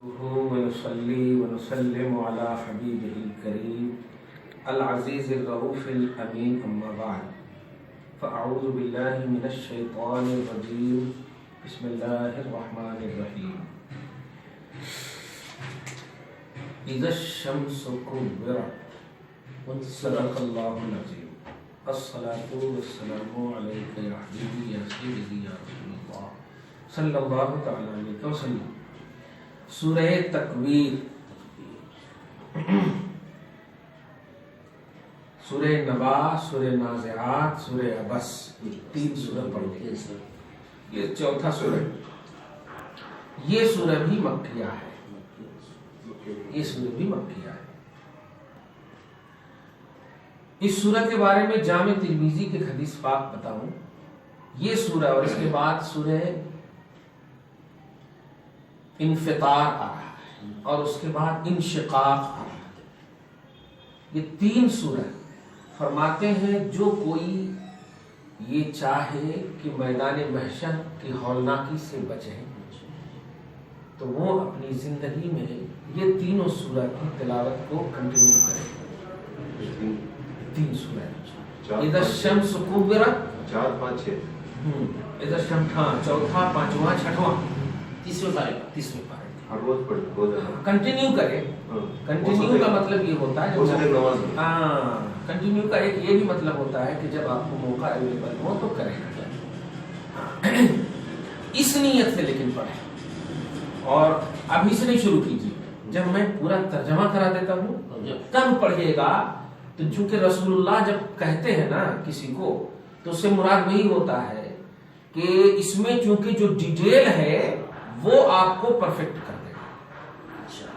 ونصلي ونسلم على حبيبه الكريم العزيز الرؤوف الأمين أما بعد فأعوذ بالله من الشيطان الرجيم بسم الله الرحمن الرحيم إذا الشمس كورت صدق الله العظيم الصلاة والسلام عليك يا حبيبي يا سيدي يا رسول الله صلى الله تعالى عليه وسلم. سورہ تکویر، سورہ نبا، سورہ نازعات، سورہ عبس، تین سورہ پڑھتے ہیں. یہ چوتھا سورہ، یہ سورہ بھی مکیہ ہے. یہ سورہ بھی مکیہ ہے. اس سورہ کے بارے میں جامع ترمذی کے حدیث پاک بتاؤں. یہ سورہ اور اس کے بعد سورہ انفطار آ رہا ہے اور اس کے بعد انشقاق آ رہا ہے. یہ تین سورہ فرماتے ہیں جو کوئی یہ چاہے کہ میدان محشر کی ہولناکی سے بچے تو وہ اپنی زندگی میں یہ تینوں سورہ کی تلاوت کو کنٹینیو کرے. تین سورہ اذا الشمس کورت، 4 5 6 اذا الشمس، ہاں چوتھا، پانچواں، چھٹواں، تیسویں پارے ہر روز پڑھیں. کنٹینیو کرے. کنٹینیو کا مطلب یہ ہوتا ہے کنٹینیو کا ایک یہ بھی مطلب ہوتا ہے کہ جب آپ کو موقع اویلیبل ہو تو کریں. اس نیت سے لیکن پڑھیں اور ابھی سے نہیں شروع کیجیے. جب میں پورا ترجمہ کرا دیتا ہوں تب پڑھیے گا. تو چونکہ رسول اللہ جب کہتے ہیں نا کسی کو تو اس سے مراد وہی ہوتا ہے کہ اس میں چونکہ جو ڈیٹیل ہے وہ آپ کو پرفیکٹ کر دے گا.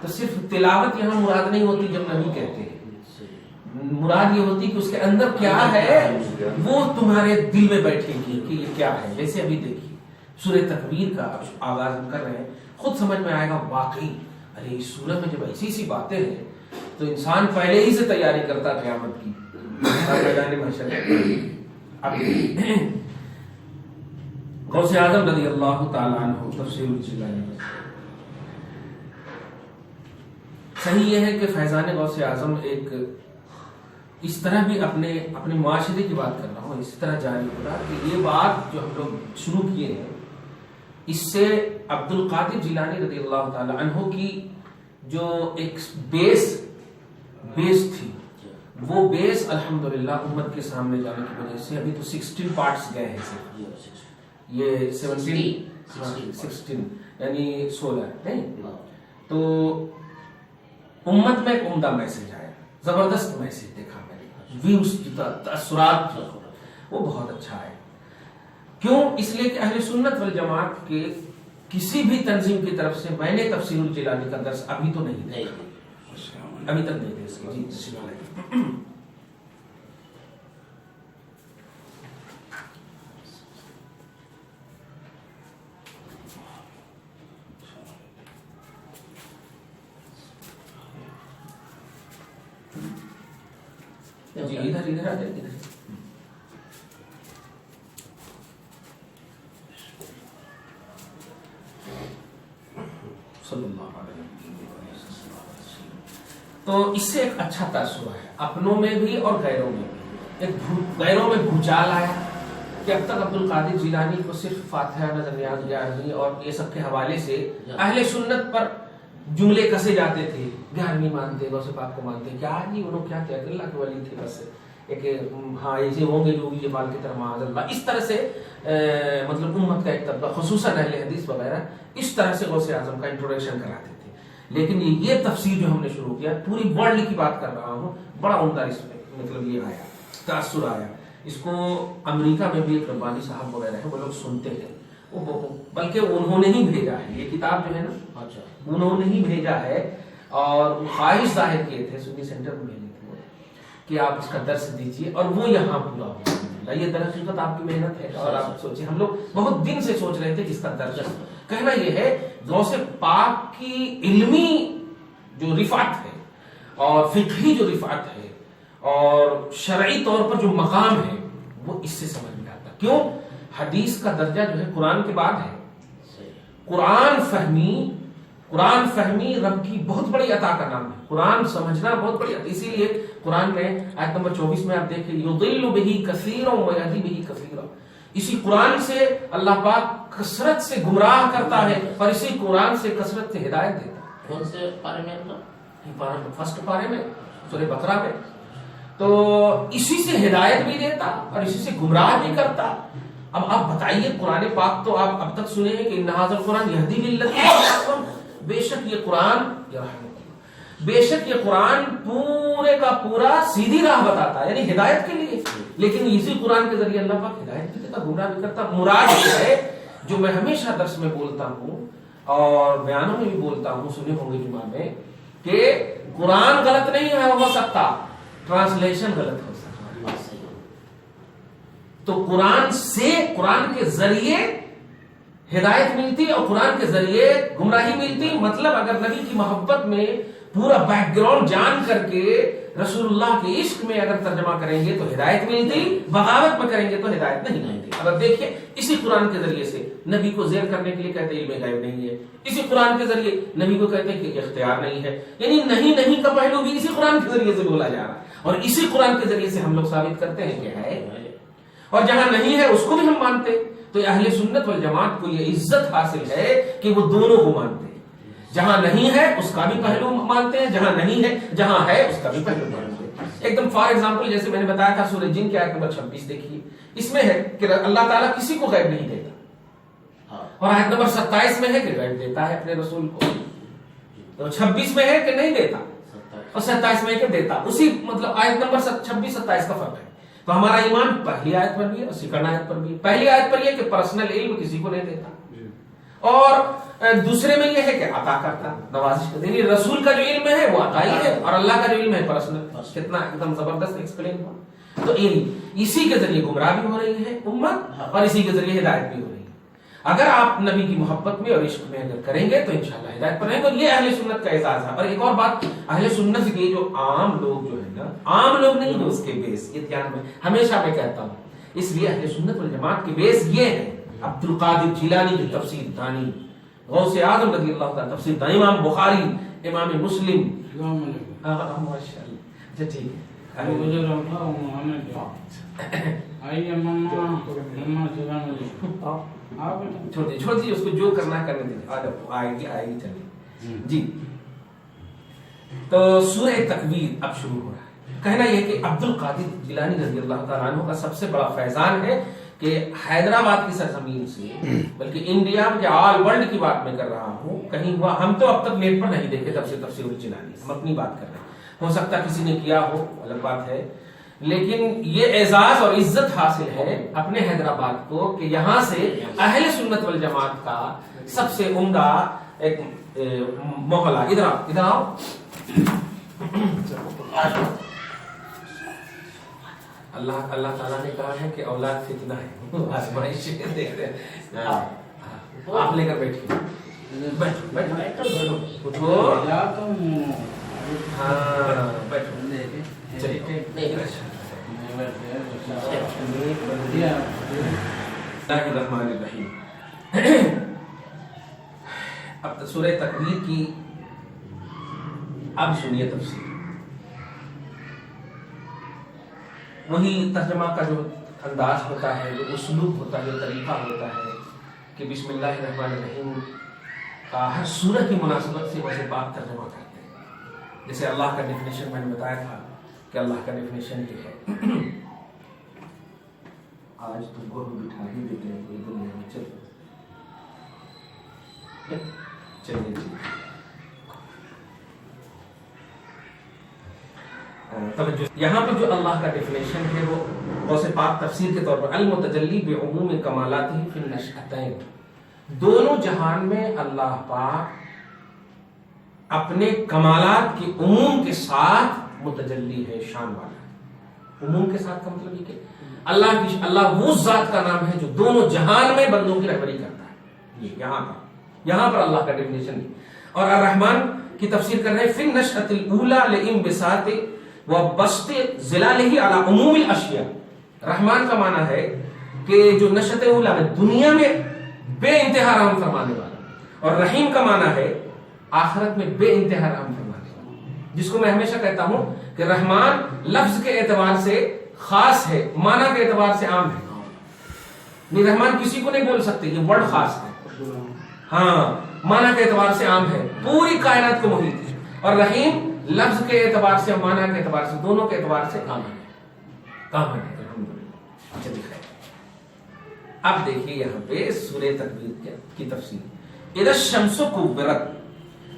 تو صرف تلاوت یہاں مراد نہیں ہوتی جب نبی کہتے ہیں. مراد یہ ہوتی کہ اس کے اندر کیا ہے وہ تمہارے دل میں بیٹھے گی کہ یہ کیا ہے. جیسے ابھی دیکھیے سورہ تکویر کا آغاز ہم کر رہے ہیں، خود سمجھ میں آئے گا واقعی ارے اس سورہ میں جب ایسی سی باتیں ہیں تو انسان پہلے ہی سے تیاری کرتا قیامت کی. اب غوث اعظم رضی اللہ تعالیٰ عنہ تفسیر الجلالی. صحیح یہ ہے کہ فیضان غوث اعظم ایک اس طرح بھی اپنے معاشرے کی بات کر رہا ہوں، اس طرح جاری ہو رہا کہ یہ بات جو ہم لوگ شروع کیے ہیں اس سے عبد القادر جیلانی رضی اللہ تعالیٰ عنہ کی جو ایک بیس تھی وہ بیس الحمدللہ امت کے سامنے جانے کی وجہ سے ابھی تو 16 پارٹس گئے ہیں. یہ 16 یعنی 16 نہیں تو امت میں ایک عمدہ میسج آیا، زبردست میسج دیکھا میں نے. ویوز تاثرات وہ بہت اچھا ہے. کیوں؟ اس لیے کہ اہل سنت والجماعت کے کسی بھی تنظیم کی طرف سے میں نے تفسیر الجلالی کا درس ابھی تو نہیں دیا، ابھی تک نہیں دیا. جی ادھر آ جائے. تو اس سے ایک اچھا تاثر ہے اپنوں میں بھی اور غیروں میں بھی. ایک غیروں میں بھوچال آیا کہ اب تک عبد القادر جیلانی کو صرف فاتحہ نظر نیاز گیارہویں اور یہ سب کے حوالے سے اہل سنت پر جملے کسے جاتے تھے. 11ویں مانتے، غوث پاک کو مانتے، کیا جی انہوں کیا کہتے اللہ کے ولی تھے بس ایک ہاں ایسے ہوں گے جو بھی بال کی طرح معاذ اللہ. اس طرح سے مطلب امت کا ایک طبقہ خصوصاً اہل حدیث وغیرہ اس طرح سے غوث اعظم کا انٹروڈکشن کراتے تھے. لیکن یہ تفسیر جو ہم نے شروع کیا پوری ورلڈ کی بات کر رہا ہوں، بڑا عمدہ اس میں مطلب یہ آیا تاثر آیا. اس کو امریکہ میں بھی ایک ربانی صاحب وغیرہ ہیں وہ لوگ سنتے ہیں، بلکہ انہوں نے ہی بھیجا ہے یہ کتاب جو ہے نا، انہوں نے ہی بھیجا ہے اور خواہش ظاہر کیے تھے سنی سینٹر میں بھیجے تھے کہ آپ اس کا درس دیجیے اور وہ یہاں پورا ہو. یہ در حقیقت آپ کی محنت ہے اور آپ سوچیں ہم لوگ بہت دن سے سوچ رہے تھے کہ اس کا درس کہنا یہ ہے غوث پاک کی علمی جو رفعت ہے اور فقہی جو رفعت ہے اور شرعی طور پر جو مقام ہے وہ اس سے سمجھ میں آتا. کیوں؟ حدیث کا درجہ جو ہے قرآن کے بعد ہے. قرآن فہمی قرآن فہمی رب کی بہت بڑی عطا کا نام ہے، قرآن سمجھنا بہت بڑی عطا. اسی لیے قرآن میں آیت نمبر 24 میں آپ دیکھیں یضل بہ کثیرا ویہدی بہ کثیرا، اسی قرآن سے اللہ پاک کثرت سے گمراہ کرتا ہے اور اسی قرآن سے کثرت سے ہدایت دیتا ہے. کون سے پارے میں اللہ؟ فرسٹ پارے میں سورہ بقرہ میں. تو اسی سے ہدایت بھی دیتا اور اسی سے گمراہ بھی کرتا. اب آپ بتائیے قرآن پاک تو آپ اب تک سنے ہیں کہ ان ھذا القرآن یہدی للتی ہی اقوم، بے شک یہ قرآن پورے کا پورا سیدھی راہ بتاتا ہے، یعنی ہدایت کے لیے. لیکن اسی قرآن کے ذریعے اللہ پاک ہدایت بھی دیتا، گمراہ بھی کرتا. مراد یہ ہے جو میں ہمیشہ درس میں بولتا ہوں اور بیانوں میں بھی بولتا ہوں، سنے ہوں گے جمعہ میں، کہ قرآن غلط نہیں ہے ہو سکتا، ٹرانسلیشن غلط ہو سکتا. تو قرآن کے ذریعے ہدایت ملتی اور قرآن کے ذریعے گمراہی ملتی. مطلب اگر نبی کی محبت میں پورا بیک گراؤنڈ جان کر کے رسول اللہ کے عشق میں اگر ترجمہ کریں گے تو ہدایت ملتی، بغاوت میں کریں گے تو ہدایت نہیں ملتی. اگر دیکھیں اسی قرآن کے ذریعے سے نبی کو زیر کرنے کے لیے کہتے ہیں علم غیب نہیں ہے، اسی قرآن کے ذریعے نبی کو کہتے ہیں کہ اختیار نہیں ہے، یعنی نہیں کا پہلو بھی اسی قرآن کے ذریعے سے بولا جا رہا ہے اور اسی قرآن کے ذریعے سے ہم لوگ ثابت کرتے ہیں کہ ہے، اور جہاں نہیں ہے اس کو بھی ہم مانتے. تو اہل سنت والجماعت کو یہ عزت حاصل ہے کہ وہ دونوں کو مانتے ہیں. جہاں نہیں ہے اس کا بھی پہلو مانتے ہیں، جہاں نہیں ہے جہاں ہے اس کا بھی پہلو مانتے ہیں. ایک دم فار ایگزامپل جیسے میں نے بتایا تھا سورہ جن کی آیت نمبر 26 دیکھیے، اس میں ہے کہ اللہ تعالیٰ کسی کو غیب نہیں دیتا، اور آیت نمبر 27 میں ہے کہ غیب دیتا ہے اپنے رسول کو. تو 26 میں ہے کہ نہیں دیتا اور 27 میں ہے کہ دیتا. اسی مطلب آیت نمبر 26-27 کا فرق ہے. تو ہمارا ایمان پہلی آیت پر بھی ہے اور سیکنڈ آیت پر بھی ہے. پہلی آیت پر یہ کہ پرسنل علم کسی کو نہیں دیتا، اور دوسرے میں یہ ہے کہ عطا کرتا، نوازش کرتا. یعنی رسول کا جو علم ہے وہ عطائی ہے اور اللہ کا جو علم ہے پرسنل. کتنا ایک دم زبردست ایکسپلین ہوا. تو اسی کے ذریعے گمراہ بھی ہو رہی ہے امت اور اسی کے ذریعے ہدایت بھی ہو رہی ہے. اگر آپ نبی کی محبت میں اور عشق میں اگر کریں گے تو انشاءاللہ ہدایت پر رہیں گے. یہ اہل سنت کا اعزاز ہے. اور ایک اور بات، اہل سنت کے جو عام لوگ جو ہے نا، عام لوگ نہیں ہیں اس کے بیس، یہ دھیان میں ہمیشہ میں کہتا ہوں. اس لیے اہل سنت والجماعت کے بیس یہ ہے عبد القادر جیلانی کی تفسیر دانی، غوث اعظم رضی اللہ تعالیٰ تفسیر دانی، امام بخاری، امام مسلم. ماشاءاللہ. اچھا ٹھیک ہے. چھوڑ دیجیے اس کو، جو کرنا ہے کرنے دیں. آئے گی چلیے جی. تو سورہ تکویر اب شروع ہو رہا ہے. کہنا یہ کہ عبد القادر جیلانی رضی اللہ تعالیٰ عنہ کا سب سے بڑا فیضان ہے کہ حیدرآباد کی سرزمین سے، بلکہ انڈیا کے آل ورلڈ کی بات میں کر رہا ہوں، کہیں ہوا ہم تو اب تک نیٹ پر نہیں دیکھے تفسیر جیلانی، ہم اپنی بات کر رہے ہیں. ہو سکتا کسی نے کیا ہو، الگ بات ہے، لیکن یہ اعزاز اور عزت حاصل ہے اپنے حیدرآباد کو کہ یہاں سے اہل سنت والجماعت کا سب سے عمدہ ایک محلہ. ادھر آؤ. اللہ تعالیٰ نے کہا ہے کہ اولاد فتنہ ہے، آزمائش دیکھتے ہیں. آپ لے کر بیٹھیے. اب سورہ تکویر کی اب سنیے تفسیر. وہی ترجمہ کا جو انداز ہوتا ہے، جو اسلوب ہوتا ہے، جو طریقہ ہوتا ہے کہ بسم اللہ الرحمن الرحیم کا ہر سورہ کی مناسبت سے ویسے بات ترجمہ کرتے ہیں. جیسے اللہ کا ڈیفینیشن میں نے بتایا تھا کہ اللہ کا ڈیفینیشن یہ ہے. آج تم کو بٹھا ہی دیتے ہیں کوئی دنیا میں. چلیے جی. یہاں پہ جو اللہ کا ڈیفینیشن ہے وہ غوث پاک تفسیر کے طور پر المتجلی بعموم کمالاتی فی النشأتین، دونوں جہان میں اللہ پاک اپنے کمالات کے عموم کے ساتھ متجلی ہے، شان والا ہے. عموم کے ساتھ کا مطلب یہ کہ اللہ وہ ذات کا نام ہے جو دونوں جہان میں بندوں کی رہبری کرتا ہے. یہاں پر اللہ کا ڈیفینیشن. اور الرحمن کی تفسیر کر رہے ہیں فی النشأۃ الاولی لانبساط وبسط ظلالہ علی عموم الاشیاء. رحمان کا معنی ہے کہ جو نشأۃ اولی ہے دنیا میں بے انتہا رحم فرمانے والا، اور رحیم کا معنی ہے آخرت میں بے انتہا رحم فرمانے والا، جس کو میں ہمیشہ کہتا ہوں کہ رحمان لفظ کے اعتبار سے خاص ہے، معنی کے اعتبار سے عام ہے. نہیں، رحمان کسی کو نہیں بول سکتے، یہ ورڈ خاص ہے. ہاں، معنی کے اعتبار سے عام ہے، پوری کائنات کو محیط ہے. اور رحیم لفظ کے اعتبار سے اور معنی کے اعتبار سے، دونوں کے اعتبار سے کام ہے. اچھا دکھائے. اب دیکھیے یہاں پہ سورہ تکویر کی تفسیر. اذا الشمس کورت،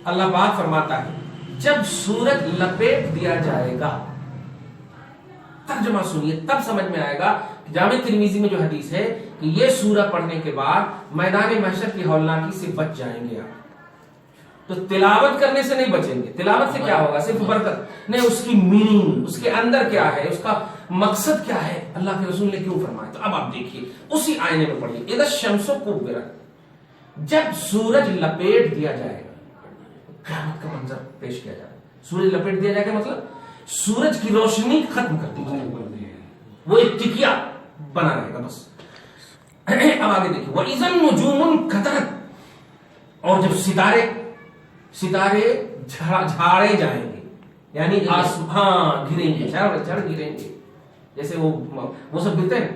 اللہ پاک فرماتا ہے جب سورج لپیٹ دیا جائے گا. ترجمہ سنیے تب سمجھ میں آئے گا. جامع ترمذی میں جو حدیث ہے کہ یہ سورہ پڑھنے کے بعد میدان محشر کی ہولناکی سے بچ جائیں گے آپ. تو تلاوت کرنے سے نہیں بچیں گے. تلاوت سے کیا ہوگا؟ صرف برکت نہیں، اس کی میننگ، اس کے اندر کیا ہے، اس کا مقصد کیا ہے، اللہ کے رسول نے کیوں فرمایا. تو اب آپ دیکھیے اسی آئینے میں پڑھیے. اذا الشمس کورت، جب سورج لپیٹ دیا جائے گا. قیامت کا منظر پیش کیا جائے گا. سورج لپیٹ دیا جائے گا مطلب سورج کی روشنی ختم کر دی جائے گی، وہ ایک ٹکیا بنا رہے گا بس. اب آگے دیکھیے. وَإِذَا النُّجُومُ انْكَدَرَتْ، اور جب ستارے جھاڑے جائیں گے، یعنی گریں گے، جھڑ گریں گے. جیسے وہ سب گرتے ہیں،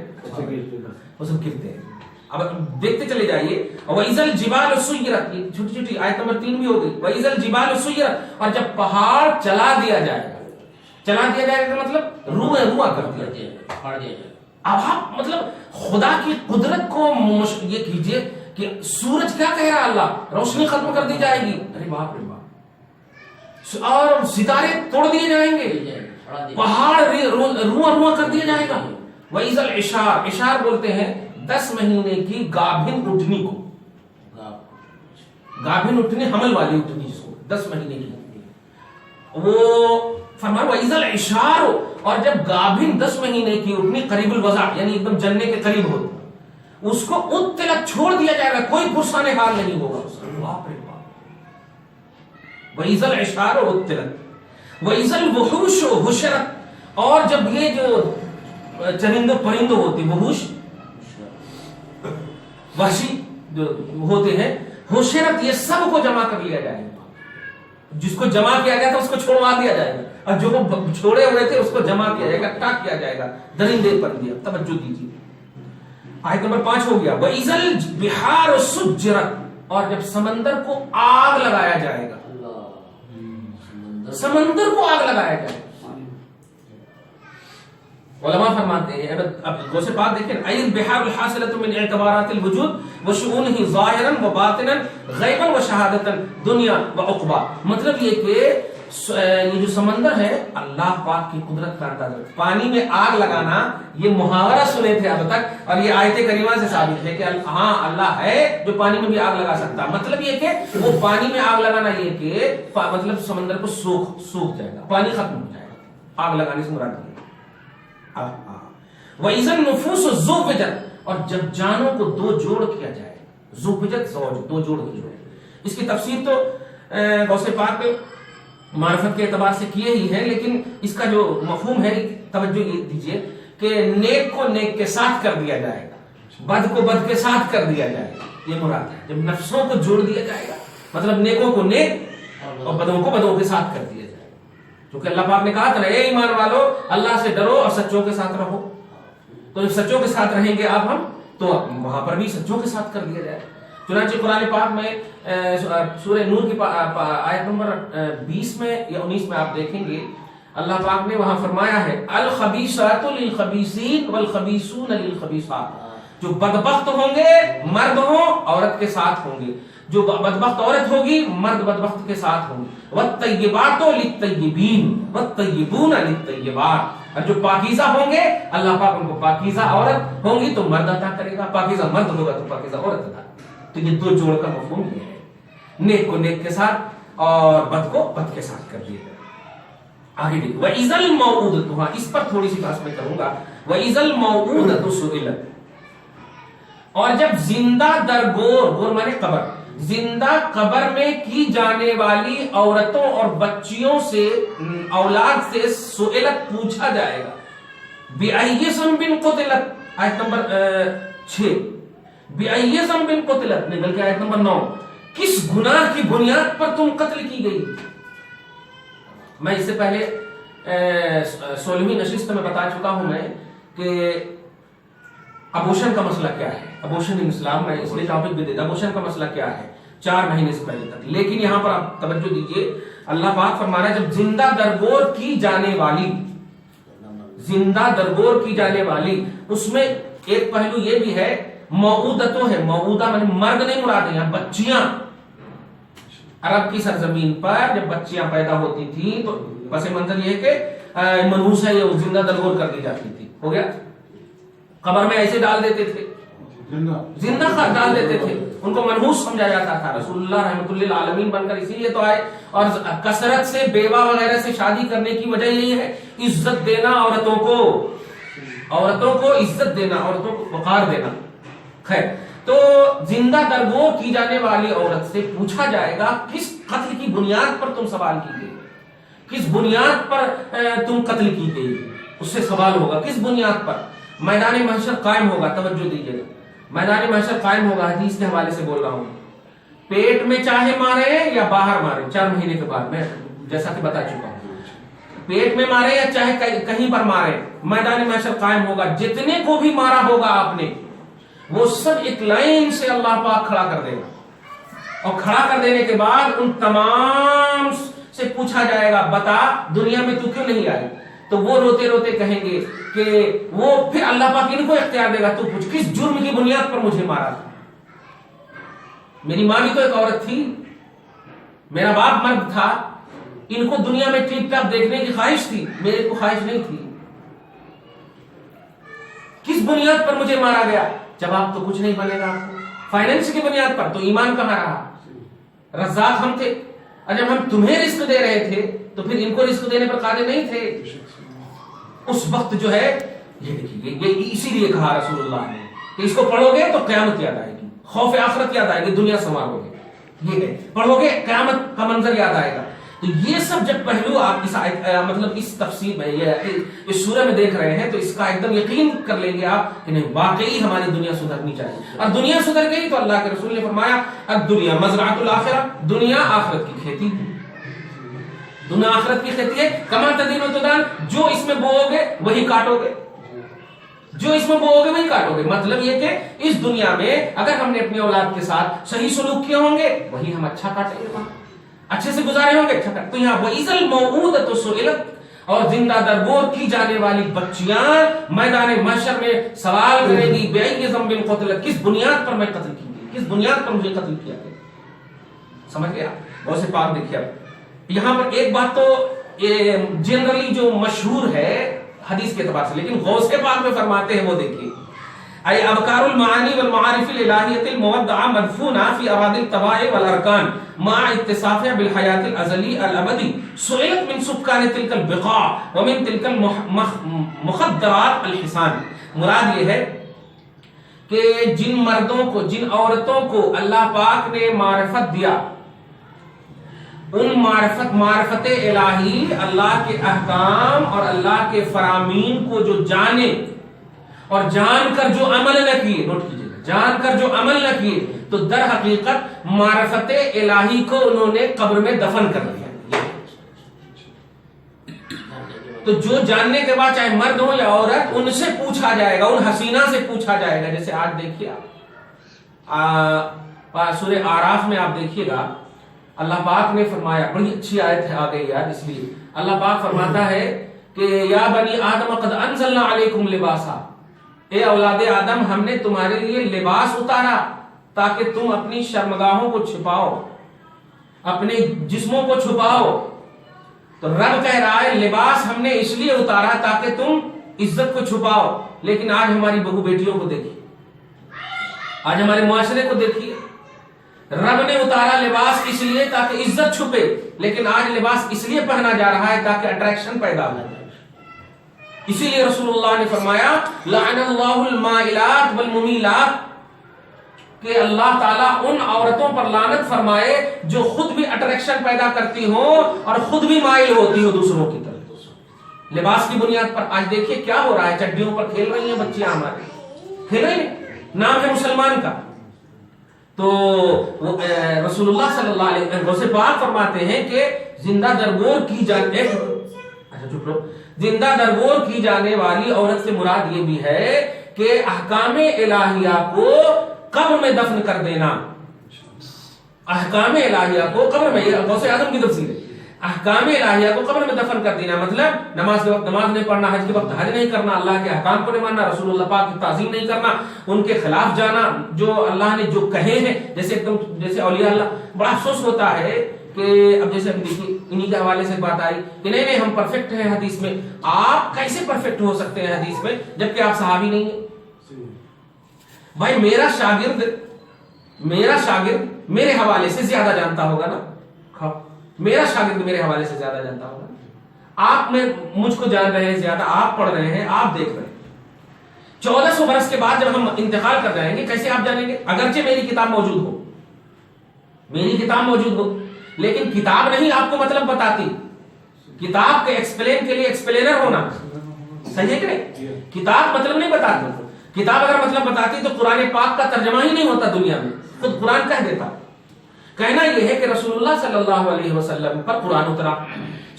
وہ سب گرتے ہیں. اب دیکھتے چلے جائیے. وَإِذَا الْجِبَالُ سُيِّرَتْ، چھوٹی چھوٹی آیت نمبر 3 بھی ہو گئی. وَإِذَا الْجِبَالُ سُيِّرَتْ، اور جب پہاڑ چلا دیا جائے گا. چلا دیا جائے گا مطلب رواں کر دیا جائے گا. اب آپ مطلب خدا کی قدرت کو یہ کیجئے کہ سورج کیا کہہ رہا ہے اللہ، روشنی ختم کر دی جائے گی. ارے باپ رے باپ. اور ستارے توڑ دیے جائیں گے، پہاڑ رواں کر دیا جائے گا. وَإِذَا الْعِشَارُ، اشار بولتے ہیں 10 مہینے کی گابھن اٹھنی کو. گابھن اٹھنی، حمل والی اٹھنی، جس کو 10 مہینے کی. وہ فرمایا وَإِذَا الْعِشَارُ، اور جب گابھن 10 مہینے کی اٹھنی قریب الوضع، یعنی ایک دم جننے کے قریب ہو، اس کو اطلت چھوڑ دیا جائے گا، کوئی پرسانِ حال نہیں ہوگا. باپ رے باپ. وَإِذَا الْعِشَارُ اطلت. وَإِذَا الْوُحُوشُ حُشِرَتْ، اور جب یہ جو چرندے پرندے ہوتے ہیں، وحوش وحشی جو ہوتے ہیں، حشرت، یہ سب کو جمع کر لیا جائے گا. جس کو جمع کیا گیا تھا اس کو چھوڑوا دیا جائے گا، اور جو چھوڑے ہوئے تھے اس کو جمع کیا جائے گا، اکٹھا کیا جائے گا. درندے پرندے. توجہ دیجیے. آیت نمبر 5 ہو گیا. وَإِذَا الْبِحَارُ سُجِّرَتْ، اور جب سمندر کو آگ لگایا جائے گا. سمندر کو آگ لگایا جائے گا. علماء فرماتے ہیں، اب غوث پاک دیکھیں، اَيِ الْبِحَارُ الْحَاصِلَةُ مِنْ اعْتِبَارَاتِ الْوُجُودِ وَشُؤُونِهِ ظَاهِرًا وَبَاطِنًا غَيْبًا وَشَهَادَةً دُنْيَا وَعُقْبَى. مطلب یہ کہ یہ جو سمندر ہے اللہ پاک کی قدرت کا اندازہ. پانی میں آگ لگانا، یہ محاورہ سنے تھے اب تک، اور یہ آیت کریمہ سے ثابت ہے کہ ہاں اللہ ہے جو پانی میں بھی آگ لگا سکتا. مطلب یہ کہ وہ پانی میں آگ لگانا، یہ کہ مطلب سمندر کو سوکھ جائے گا، پانی ختم ہو جائے گا. آگ لگانے سے مراد ہے. وَإِذَا النُّفُوسُ زُوِّجَتْ، اور جب جانوں کو دو جوڑ کیا جائے. زُوِّجَتْ زوج، دو جوڑ کی جوڑ. اس کی تفسیر تو غوث پاک معرفت کے اعتبار سے کیے ہی ہے، لیکن اس کا جو مفہوم ہے توجہ دیجیے کہ نیک کو نیک کے ساتھ کر دیا جائے گا، بد کو بد کے ساتھ کر دیا جائے گا. یہ مراد ہے جب نفسوں کو جوڑ دیا جائے گا، مطلب نیکوں کو نیک اور بدوں کو بدوں کے ساتھ کر دیا جائے گا. کیونکہ اللہ پاک نے کہا تھا اے ایمان والو اللہ سے ڈرو اور سچوں کے ساتھ رہو. تو جب سچوں کے ساتھ رہیں گے آپ ہم، تو وہاں پر بھی سچوں کے ساتھ کر دیا جائے. چنانچہ قرآن پاک میں سورہ نور کی آیت نمبر 20 میں یا 19 میں آپ دیکھیں گے اللہ پاک نے وہاں فرمایا ہے الخبیثات للخبیثین والخبیثون للخبیثات. جو بدبخت ہوں گے مرد ہوں عورت کے ساتھ ہوں گے، جو بدبخت عورت ہوگی مرد بدبخت کے ساتھ ہوں گے. والطیبات للطیبین والطیبون للطیبات. اور جو پاکیزہ ہوں گے اللہ پاک ان کو پاکیزہ عورت ہوں گی تو مرد عطا کرے گا، پاکیزہ مرد ہوگا تو پاکیزہ عورت عطا. تو یہ دو جوڑ کا مفہوم یہ ہے، نیک کو نیک کے ساتھ اور بد کو بد کے ساتھ کر دیا گیا. آگے دیکھو وَإِذَا الْمَوْءُودَةُ، ہاں اس پر تھوڑی سی بات میں کروں گا. وَإِذَا الْمَوْءُودَةُ سُئِلَتْ، اور جب زندہ درگور، گور مانے قبر، زندہ قبر میں کی جانے والی عورتوں اور بچیوں سے، اولاد سے سئلت پوچھا جائے گا. بِأَيِّ ذَنبٍ قُتِلَتْ، آیت نمبر 6. بِأَيِّ ذَنبٍ قُتِلَتْ نہیں بلکہ آیت نمبر 9. کس گناہ کی بنیاد پر تم قتل کی گئی؟ میں اس سے پہلے 16ویں نشست میں بتا چکا ہوں میں کہ ابوشن کا مسئلہ کیا ہے. ابوشن ان اسلام میں اس لیے ٹاپک بھی دیتا. ابوشن کا مسئلہ کیا ہے 4 مہینے سے پہلے تک. لیکن یہاں پر آپ توجہ دیجئے, اللہ پاک فرما رہا ہے جب زندہ درگور کی جانے والی, اس میں ایک پہلو یہ بھی ہے موعودتوں ہے. موعودہ مطلب مرد نہیں مراد ہیں, بچیاں. عرب کی سرزمین پر جب بچیاں پیدا ہوتی تھیں تو پس منظر یہ ہے کہ منحوس ہے, یہ زندہ درگور کر دی جاتی تھی. ہو گیا, قبر میں ایسے ڈال دیتے تھے, زندہ ڈال دیتے تھے, ان کو منحوس سمجھا جاتا تھا. رسول اللہ رحمۃ اللہ عالمین بن کر اسی لیے تو آئے. اور کثرت سے بیوہ وغیرہ سے شادی کرنے کی وجہ یہی ہے, عزت دینا عورتوں کو عزت دینا, عورتوں کو وقار دینا. خیر, تو زندہ درگور کی جانے والی عورت سے پوچھا جائے گا کس قتل کی بنیاد پر تم سوال کی گئی, کس بنیاد پر تم قتل کی گئی. اس سے سوال ہوگا کس بنیاد پر. میدان محشر قائم ہوگا, توجہ دیجیے, میدان محشر قائم ہوگا. حدیث کے حوالے سے بول رہا ہوں. پیٹ میں چاہے مارے یا باہر مارے 4 مہینے کے بعد, میں جیسا کہ بتا چکا ہوں, پیٹ میں مارے یا چاہے کہیں پر مارے, میدان محشر قائم ہوگا. جتنے کو بھی مارا ہوگا آپ نے, وہ سب ایک لائن سے اللہ پاک کھڑا کر دے گا, اور کھڑا کر دینے کے بعد ان تمام سے پوچھا جائے گا بتا دنیا میں تو کیوں نہیں آئی. تو وہ روتے روتے کہیں گے کہ وہ پھر اللہ پاک ان کو اختیار دے گا, تو پوچھ کس جرم کی بنیاد پر مجھے مارا تھا. میری ماں بھی تو ایک عورت تھی, میرا باپ مرد تھا, ان کو دنیا میں ٹیپ ٹاپ دیکھنے کی خواہش تھی, میرے کو خواہش نہیں تھی. کس بنیاد پر مجھے مارا گیا؟ جواب تو کچھ نہیں بنے گا آپ کو. فائنینس کی بنیاد پر, تو ایمان کہاں رہا؟ رزاق ہم تھے, اور جب ہم تمہیں رزق دے رہے تھے تو پھر ان کو رزق دینے پر قادر نہیں تھے. اس وقت جو ہے یہ دیکھیے, یہ اسی لیے کہا رسول اللہ نے کہ اس کو پڑھو گے تو قیامت یاد آئے گی, خوف آخرت یاد آئے گی, دنیا سنوارو گے. یہ ہے, پڑھو گے قیامت کا منظر یاد آئے گا. تو یہ سب جب پہلو آپ اس مطلب اس تفسیر میں اس سورہ میں دیکھ رہے ہیں تو اس کا ایک دم یقین کر لیں گے آپ کہ نہیں, واقعی ہماری دنیا سدھرنی چاہیے. اور دنیا سدھر گئی تو اللہ کے رسول نے فرمایا الدنیا مزرعۃ الآخرہ, دنیا آخرت کی کھیتی, دنیا آخرت کی کھیتی ہے. کما تدین و تدان, جو اس میں بوؤ گے وہی کاٹو گے, جو اس میں بوؤ گے وہی کاٹو گے. مطلب یہ کہ اس دنیا میں اگر ہم نے اپنی اولاد کے ساتھ صحیح سلوک کیے ہوں گے وہی ہم اچھا کاٹیں گے, اچھے سے گزارے ہوں گے, اچھا کاٹیں. تو یہاں وَإِذَا الْمَوْءُودَةُ سُئِلَتْ, اور زندہ درگور کی جانے والی بچیاں میدان محشر میں سوال کرے گی بِأَيِّ ذَنبٍ قُتِلَتْ, کس بنیاد پر میں قتل کی گئی, کس بنیاد پر مجھے قتل کیا گیا. سمجھ گیا؟ بہت سے پاک دیکھیے. یہاں پر ایک بات تو جنرلی جو مشہور ہے حدیث کے اعتبار سے, لیکن غوث کے پاک میں فرماتے ہیں وہ دیکھیے, اے ابکار المعانی والمعارف الالہیۃ المودعہ مدفونہ فی اراضی الطبائع والارکان مع اتصافها بالحیات الازلی الابدی سئلت من سکان تلک البقاع ومن تلک المخدرات الحسان. مراد یہ ہے کہ جن مردوں کو, جن عورتوں کو اللہ پاک نے معرفت دیا, ان معرفت الہی, اللہ کے احکام اور اللہ کے فرامین کو جو جانے اور جان کر جو عمل نہ کیے, نوٹ کیجئے, جان کر جو عمل نہ کیے, تو در حقیقت معرفت الہی کو انہوں نے قبر میں دفن کر دیا. تو جو جاننے کے بعد چاہے مرد ہو یا عورت, ان سے پوچھا جائے گا, ان حسینہ سے پوچھا جائے گا. جیسے آج دیکھیے سورہ اعراف میں آپ دیکھیے گا, اللہ پاک نے فرمایا, بڑی اچھی آیت ہے, آ گئی یاد, اس لیے اللہ پاک فرماتا ہے کہ یا بنی آدم قد انزلنا علیکم لباسا, اے اولاد آدم ہم نے تمہارے لیے لباس اتارا تاکہ تم اپنی شرمگاہوں کو چھپاؤ, اپنے جسموں کو چھپاؤ. تو رب کہہ رہا ہے لباس ہم نے اس لیے اتارا تاکہ تم عزت کو چھپاؤ. لیکن آج ہماری بہو بیٹیوں کو دیکھیے, آج ہمارے معاشرے کو دیکھیے, رب نے اتارا لباس اس لیے تاکہ عزت چھپے, لیکن آج لباس اس لیے پہنا جا رہا ہے تاکہ اٹریکشن پیدا ہو. اسی لیے رسول اللہ نے فرمایا لعن اللہ المائلات والممیلات, کہ اللہ تعالیٰ ان عورتوں پر لعنت فرمائے جو خود بھی اٹریکشن پیدا کرتی ہوں اور خود بھی مائل ہوتی ہوں دوسروں کی طرف لباس کی بنیاد پر. آج دیکھیے کیا ہو رہا ہے, چڈیوں پر کھیل رہی ہیں بچیاں ہماری, کھیل رہی ہیں, نام ہے مسلمان کا, تو رسول اللہ صلی اللہ علیہ وسلم غوث پاک فرماتے ہیں کہ زندہ درگور کی زندہ درگور کی جانے والی عورت سے مراد یہ بھی ہے کہ احکام الہیہ کو قبر میں دفن کر دینا. احکام الہیہ کو قبر میں، یہ غوث اعظم کی تفسیر ہے، احکام الہیہ کو قبر میں دفن کر دینا مطلب نماز کے وقت نماز نہیں پڑھنا، حج کے وقت حج نہیں کرنا، اللہ کے احکام کو نہیں ماننا، رسول اللہ پاک کی تعظیم نہیں کرنا، ان کے خلاف جانا، جو اللہ نے جو کہے ہیں جیسے اولیاء اللہ. بڑا افسوس ہوتا ہے کہ اب جیسے دیکھیے انہی کے حوالے سے بات آئی کہ نہیں ہم پرفیکٹ ہیں حدیث میں. آپ کیسے پرفیکٹ ہو سکتے ہیں حدیث میں جبکہ آپ صحابی نہیں ہیں؟ بھائی میرا شاگرد میرے حوالے سے زیادہ جانتا ہوگا نا، میرا شاگرد میرے حوالے سے زیادہ جانتا ہوگا. آپ میں مجھ کو جان رہے ہیں زیادہ، آپ پڑھ رہے ہیں، آپ دیکھ رہے ہیں. 1400 برس کے بعد جب ہم انتقال کر جائیں گے کیسے آپ جانیں گے؟ اگرچہ میری کتاب موجود ہو لیکن کتاب نہیں آپ کو مطلب بتاتی. کتاب کے ایکسپلین کے لیے ایکسپلینر ہونا صحیح ہے کہ نہیں؟ کتاب مطلب نہیں بتاتی. کتاب اگر مطلب بتاتی تو قرآن پاک کا ترجمہ ہی نہیں ہوتا دنیا میں، خود قرآن کہہ دیتا. کہنا یہ ہے کہ رسول اللہ صلی اللہ علیہ وسلم پر قرآن اترا،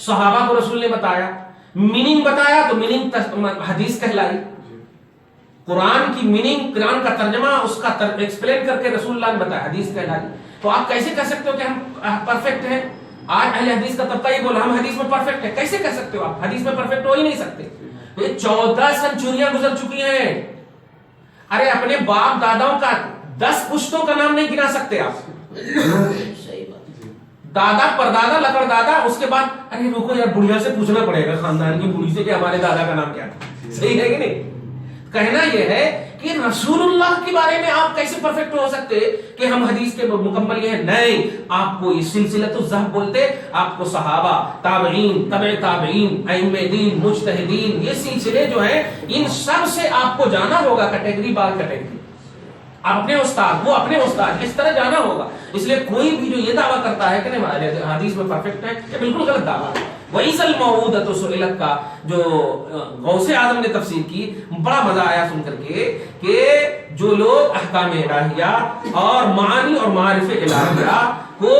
صحابہ کو رسول نے بتایا، میننگ بتایا تو میننگ حدیث کہلائی. قرآن کی میننگ، قرآن کا ترجمہ، اس کا ایکسپلین کر کے رسول اللہ نے بتایا، حدیث کہلائی. تو آپ کیسے کہہ سکتے ہو کہ ہم پرفیکٹ ہیں؟ آج اہل حدیث کا طبقہ یہ بولا ہم حدیث میں پرفیکٹ ہیں. کیسے کہہ سکتے ہو آپ؟ حدیث میں پرفیکٹ ہو ہی نہیں سکتے. یہ 14 سنچریاں گزر چکی ہیں. ارے اپنے باپ داداؤں کا 10 پشتوں کا نام نہیں گنا سکتے آپ. دادا پردادا لکڑ دادا، اس کے بعد ارے رکو یار بڑھیا سے پوچھنا پڑے گا خاندان کی بوڑھی سے کہ ہمارے دادا کا نام کیا تھا. صحیح ہے کہ نہیں؟ کہنا یہ ہے کہ رسول اللہ کے بارے میں آپ کیسے پرفیکٹ ہو سکتے کہ ہم حدیث کے مکمل یہ ہیں؟ نہیں، آپ کو یہ سلسلۃ الذہب بولتے. آپ کو صحابہ، تابعین، تبع تابعین، ائمہ دین، مجتہدین، یہ سلسلے جو ہیں ان سب سے آپ کو جانا ہوگا کیٹیگری بار کیٹیگری. اپنے استاد، وہ اپنے استاد، اس طرح جانا ہوگا. اس لیے کوئی بھی جو یہ دعویٰ کرتا ہے کہ نہیں حدیث میں پرفیکٹ ہے، یہ بالکل غلط دعویٰ ہے. وَإِذَا الْمَوْءُودَةُ سُئِلَتْ کا جو غوث اعظم نے تفسیر کی، بڑا مزہ آیا سن کر کے کہ جو لوگ احکام الہیہ اور معانی اور معارف الہیہ کو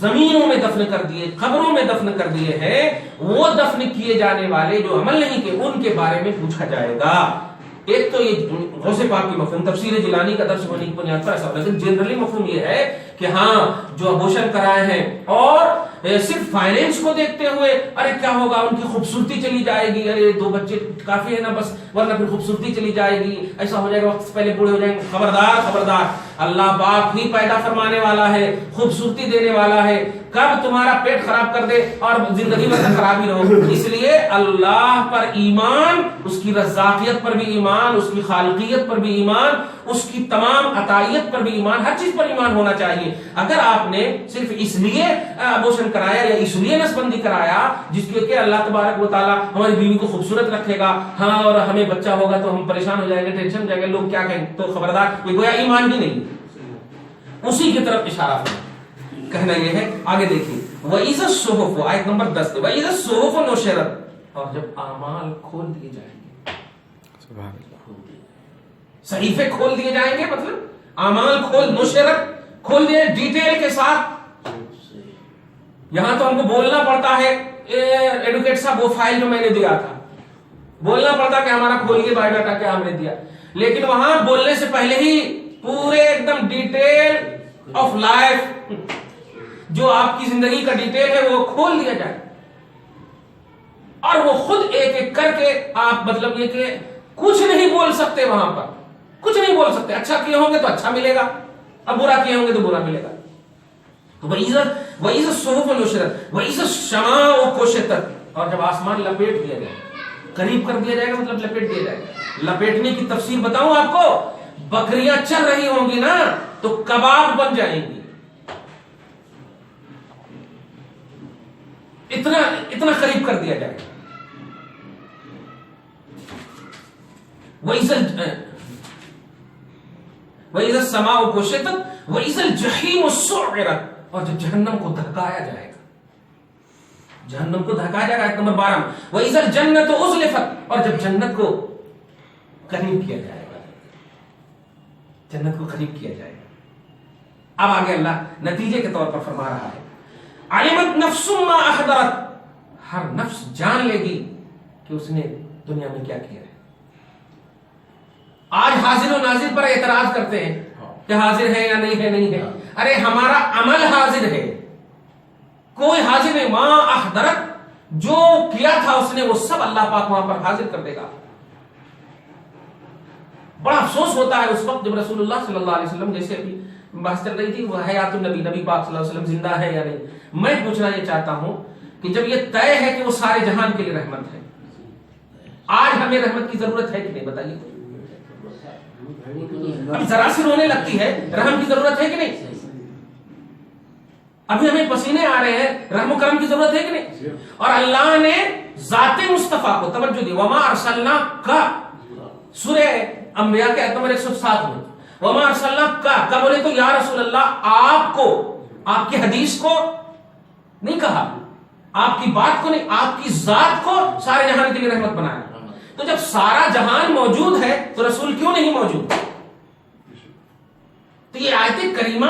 زمینوں میں دفن کر دیے، قبروں میں دفن کر دیے ہیں، وہ دفن کیے جانے والے جو عمل نہیں کیے ان کے بارے میں پوچھا جائے گا. ایک تو یہ غوث پاک کی مفہوم تفسیر جیلانی کا درس ہونے کی بنیاد پر ایسا، لیکن جنرلی مفہوم یہ ہے کہ ہاں جو ابوشن کرائے ہیں اور صرف فائنینس کو دیکھتے ہوئے ارے کیا ہوگا، ان کی خوبصورتی چلی جائے گی، ارے 2 بچے کافی ہے نا بس، ورنہ پھر خوبصورتی چلی جائے گی، ایسا ہو جائے گا، وقت سے پہلے بوڑھے ہو جائیں گے. خبردار، اللہ پاک ہی پیدا فرمانے والا ہے، خوبصورتی دینے والا ہے. کب تمہارا پیٹ خراب کر دے اور زندگی میں خرابی رہو. اس لیے اللہ پر ایمان، اس کی رزاقیت پر بھی ایمان، اس کی خالقیت پر بھی ایمان، اس کی تمام عطائیت پر بھی ایمان، ہر چیز پر ایمان ہونا چاہیے. اگر آپ نے صرف اس لیے ابورشن کرایا یا اس لیے نسبندی کرایا جس کے کہ اللہ تبارک و تعالیٰ ہماری بیوی کو خوبصورت رکھے گا، ہاں اور ہمیں بچہ ہوگا تو ہم پریشان ہو جائیں گے، ٹینشن ہو جائیں گے، لوگ کیا کہیں، تو خبردار، یہ گویا ایمان ہی نہیں، اسی کی طرف اشارہ ہے. کہنا یہ ہے، آگے دیکھیے وَإِذَا الصُّحُفُ، آیت نمبر 10 وَإِذَا الصُّحُفُ نُشِرَتْ، اور جب اعمال کھول دیے جائیں گے، سبحان اللہ، صحیفے کھول دیے جائیں گے، مطلب اعمال نشرت کھول دیے ڈیٹیل کے ساتھ. یہاں تو ہم کو بولنا پڑتا ہے ایڈوکیٹ صاحب وہ فائل جو میں نے دیا تھا، بولنا پڑتا کہ ہمارا کھولیے بایو ڈاٹا کیا ہم نے دیا، لیکن وہاں بولنے سے پہلے ہی پورے ایک دم ڈیٹیل آف لائف، جو آپ کی زندگی کا ڈیٹیل ہے وہ کھول دیا جائے، اور وہ خود ایک ایک کر کے آپ مطلب یہ کہ کچھ نہیں بول سکتے، وہاں پر کچھ نہیں بول سکتے. اچھا کیے ہوں گے تو اچھا ملے گا، اب برا کیے ہوں گے تو برا ملے گا. تو وَإِذَا الصُّحُفُ نُشِرَتْ وَإِذَا السَّمَاءُ كُشِطَتْ، اور جب آسمان لپیٹ دیا جائے، قریب کر دیا جائے گا، مطلب لپیٹ دیا جائے گا. لپیٹنے کی تفسیر بتاؤں آپ کو، بکریاں چل رہی ہوں گی نا تو کباب بن جائیں گی، اتنا قریب کر دیا جائے گا. وَإِذَا السَّمَاءُ كُشِطَتْ وَإِذَا الْجَحِيمُ سُعِّرَتْ، اور جب جہنم کو دھکایا جائے گا، جہنم کو دھکایا جائے گا. آیت نمبر 12 وَإِذَا الْجَنَّةُ أُزْلِفَتْ، اور جب جنت کو قریب کیا جائے گا، جنت کو قریب کیا جائے گا. اب آگے اللہ نتیجے کے طور پر فرما رہا ہے علمت نفس ما احضرت، ہر نفس جان لے گی کہ اس نے دنیا میں کیا کیا ہے۔ آج حاضر و ناظر پر اعتراض کرتے ہیں کہ حاضر ہے یا نہیں ہے، نہیں ہے، ارے ہمارا عمل حاضر ہے، کوئی حاضر نہیں، ما احضرت، جو کیا تھا اس نے وہ سب اللہ پاک وہاں پر حاضر کر دے گا۔ بڑا افسوس ہوتا ہے اس وقت جب رسول اللہ صلی اللہ علیہ وسلم، جیسے ابھی بحث چل رہی تھی وہ حیات النبی، نبی پاک صلی اللہ علیہ وسلم زندہ ہے یا نہیں، میں پوچھنا یہ چاہتا ہوں کہ جب یہ طے ہے کہ وہ سارے جہان کے لیے رحمت ہے، آج ہمیں رحمت کی ضرورت ہے کہ نہیں بتائیے؟ اب ذرا سی رونے لگتی ہے، رحم کی ضرورت ہے کہ نہیں؟ ابھی ہمیں پسینے آ رہے ہیں، رحم و کرم کی ضرورت ہے کہ نہیں؟ اور اللہ نے ذات مصطفیٰ کو توجہ دی، وما ارسلناک، سورہ انبیاء کے آیت نمبر 107 میں وما ارسلناک کا بولے تو یا رسول اللہ آپ کو، آپ کی حدیث کو نہیں کہا، آپ کی بات کو نہیں، آپ کی ذات کو سارے جہان کے لیے رحمت بنایا۔ تو جب سارا جہان موجود ہے تو رسول کیوں نہیں موجود؟ تو یہ آیت کریمہ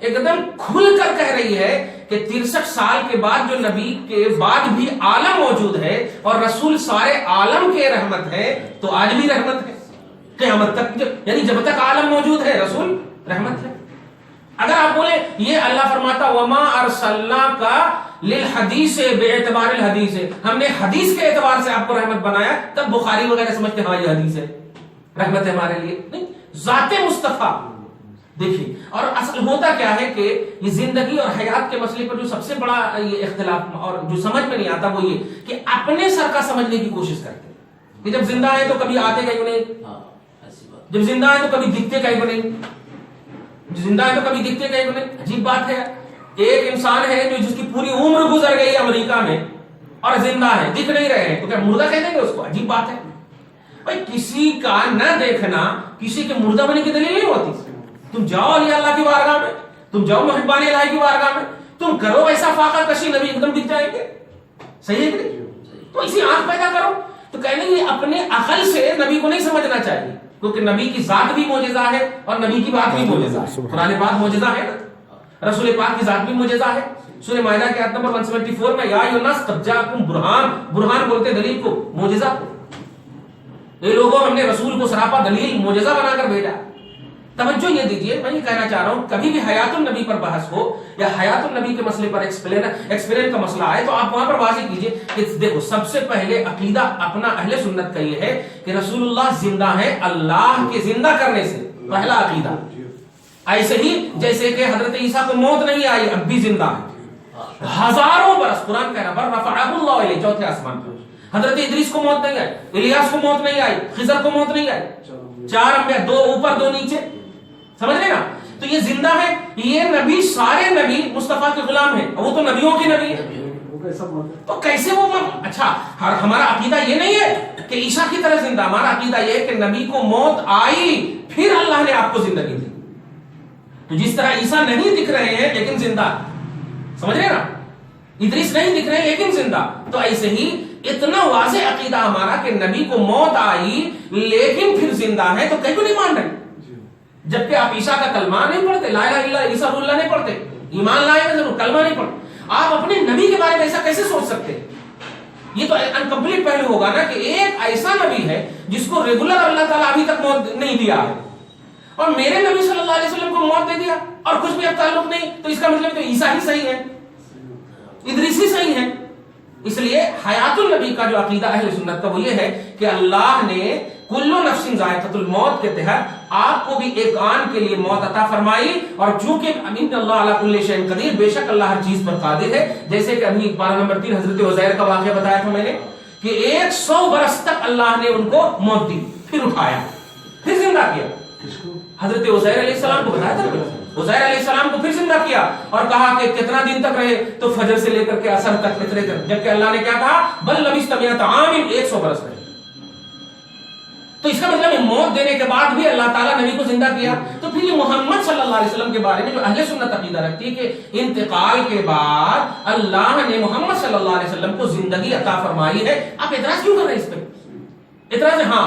ایک دم کھل کر کہہ رہی ہے کہ 63 سال کے بعد جو نبی کے بعد بھی عالم موجود ہے اور رسول سارے عالم کے رحمت ہے، تو آج بھی رحمت ہے قیامت تک، یعنی جب تک عالم موجود ہے رسول رحمت ہے۔ اگر آپ بولے یہ اللہ فرماتا وما ارسلناک للحدیث باعتبار الحدیث، ہم نے حدیث کے اعتبار سے آپ کو رحمت بنایا، تب بخاری وغیرہ سمجھتے ہاں یہ حدیث ہے، رحمت ہے ہمارے لیے، نہیں، ذات مصطفیٰ۔ دیکھیے اور اصل ہوتا کیا ہے کہ یہ زندگی اور حیات کے مسئلے پر جو سب سے بڑا یہ اختلاف اور جو سمجھ میں نہیں آتا وہ یہ کہ اپنے سر کا سمجھنے کی کوشش کرتے ہیں کہ جب زندہ ہے تو کبھی آتے کہیں نہیں، جب زندہ ہے تو کبھی دکھتے کہیں کو نہیں، زندہ ہے تو کبھی دکھتے کہیں کو نہیں۔ عجیب بات ہے، ایک انسان ہے جو جس کی پوری عمر گزر گئی امریکہ میں اور زندہ ہے، دکھ نہیں رہے ہیں، تو کیا مردہ کہہ دیں گے اس کو؟ عجیب بات ہے بھائی، کسی کا نہ دیکھنا کسی کے مردہ ہونے کی دلیل نہیں ہوتی۔ تم جاؤ علی اللہ کی بارگاہ میں، تم جاؤ محبان الہی کی بارگاہ میں، تم کرو ایسا فاقہ کشی، نبی ایک دم دکھ جائیں گے، صحیح ہے کہ نہیں؟ تو اسی آنکھ پیدا کرو۔ تو کہنے یہ اپنے عقل سے نبی کو نہیں سمجھنا چاہیے، کیونکہ نبی کی ذات بھی معجزہ ہے اور نبی کی بات بھی معجزہ ہے۔ قرآن پاک معجزہ ہے نا، رسول پاک کی ذات بھی معجزہ ہے۔ سورہ مائدہ کے آیت نمبر 174 میں یا ایھا الناس قد جاءکم برہان، برہان بولتے دلیل کو، معجزہ کو، یہ لوگوں ہم نے رسول کو سراپا دلیل معجزہ بنا کر بھیجا۔ توجہ یہ دیجئے، میں یہ کہنا چاہ رہا ہوں کبھی بھی حیات النبی پر بحث ہو یا حیات النبی کے مسئلے پر ایکسپلین کا مسئلہ آئے تو آپ وہاں پر واضح کیجئے کہ دیکھو سب سے پہلے عقیدہ اپنا اہل سنت کا یہ ہے کہ رسول اللہ زندہ ہے اللہ کے زندہ کرنے سے، پہلا عقیدہ۔ ایسے ہی جیسے کہ حضرت عیسیٰ کو موت نہیں آئی، اب بھی زندہ ہے، ہزاروں برس، قرآن کہہ رہا بل رفعہ اللہ الیہ، چوتھے آسمان پر۔ حضرت ادریس کو موت نہیں آئی، الیاس کو موت نہیں آئی، خضر کو موت نہیں آئی، 4 انبیاء، 2 اوپر 2 نیچے، سمجھ رہے نا؟ تو یہ زندہ ہے، یہ نبی سارے نبی مصطفیٰ کے غلام ہیں، وہ تو نبیوں کے نبی ہیں، تو کیسے وہ اچھا ہمارا عقیدہ یہ نہیں ہے کہ عیسیٰ کی طرح زندہ، ہمارا عقیدہ یہ ہے کہ نبی کو موت آئی پھر اللہ نے آپ کو زندگی دی۔ تو جس طرح عیسیٰ نہیں دکھ رہے ہیں لیکن زندہ، سمجھ رہے نا، ادریس نہیں دکھ رہے ہیں لیکن زندہ، تو ایسے ہی اتنا واضح عقیدہ ہمارا کہ نبی کو موت آئی لیکن پھر زندہ ہے، تو کہیں کو نہیں مان رہے، جبکہ آپ عیسیٰ کا کلمہ نہیں پڑھتے، لا الہ الا اللہ عیسیٰ اللہ نہیں پڑھتے، ایمان لائے گا ضرور، کلمہ نہیں پڑھتے، آپ اپنے نبی کے بارے میں ایسا کیسے سوچ سکتے ہیں؟ یہ تو انکمپلیٹ پہلو ہوگا نا کہ ایک ایسا نبی ہے جس کو ریگولر اللہ تعالیٰ ابھی تک موت نہیں دیا ہے، اور میرے نبی صلی اللہ علیہ وسلم کو موت دے دیا اور کچھ بھی اب تعلق نہیں، تو اس کا مطلب تو عیسیٰ ہی صحیح ہے، ادریس ہی صحیح ہے۔ اس لیے حیات النبی کا جو عقیدہ اہل سنت کا وہ یہ ہے کہ اللہ نے کل نفس ذائقۃ الموت کے تحت آپ کو بھی ایک آن کے لیے موت عطا فرمائی، اور چونکہ ان اللہ علی کل شیء قدیر، بے شک اللہ ہر چیز پر قادر ہے، جیسے کہ ابھی پارہ نمبر 3 حضرت عزیر کا واقعہ بتایا تھا میں نے کہ 100 برس تک اللہ نے ان کو موت دی، پھر اٹھایا، پھر زندہ کیا۔ حضرت عزیر علیہ السلام کو بتایا تھا، عزیر علیہ السلام کو پھر زندہ کیا اور کہا کہ کتنا دن تک رہے، تو فجر سے لے کر کے عصر تک اتنے تک، جبکہ اللہ نے کیا کہا بل لبثت مئۃ عام، 100 برس رہے۔ تو اس کا مطلب موت دینے کے بعد بھی اللہ تعالیٰ نبی کو زندہ کیا۔ تو پھر یہ محمد صلی اللہ علیہ وسلم کے بارے میں جو اہل سنت عقیدہ رکھتی ہے کہ انتقال کے بعد اللہ نے محمد صلی اللہ علیہ وسلم کو زندگی عطا فرمائی ہے، آپ اعتراض کیوں کر رہے ہیں اس پہ؟ اعتراض ہے ہاں،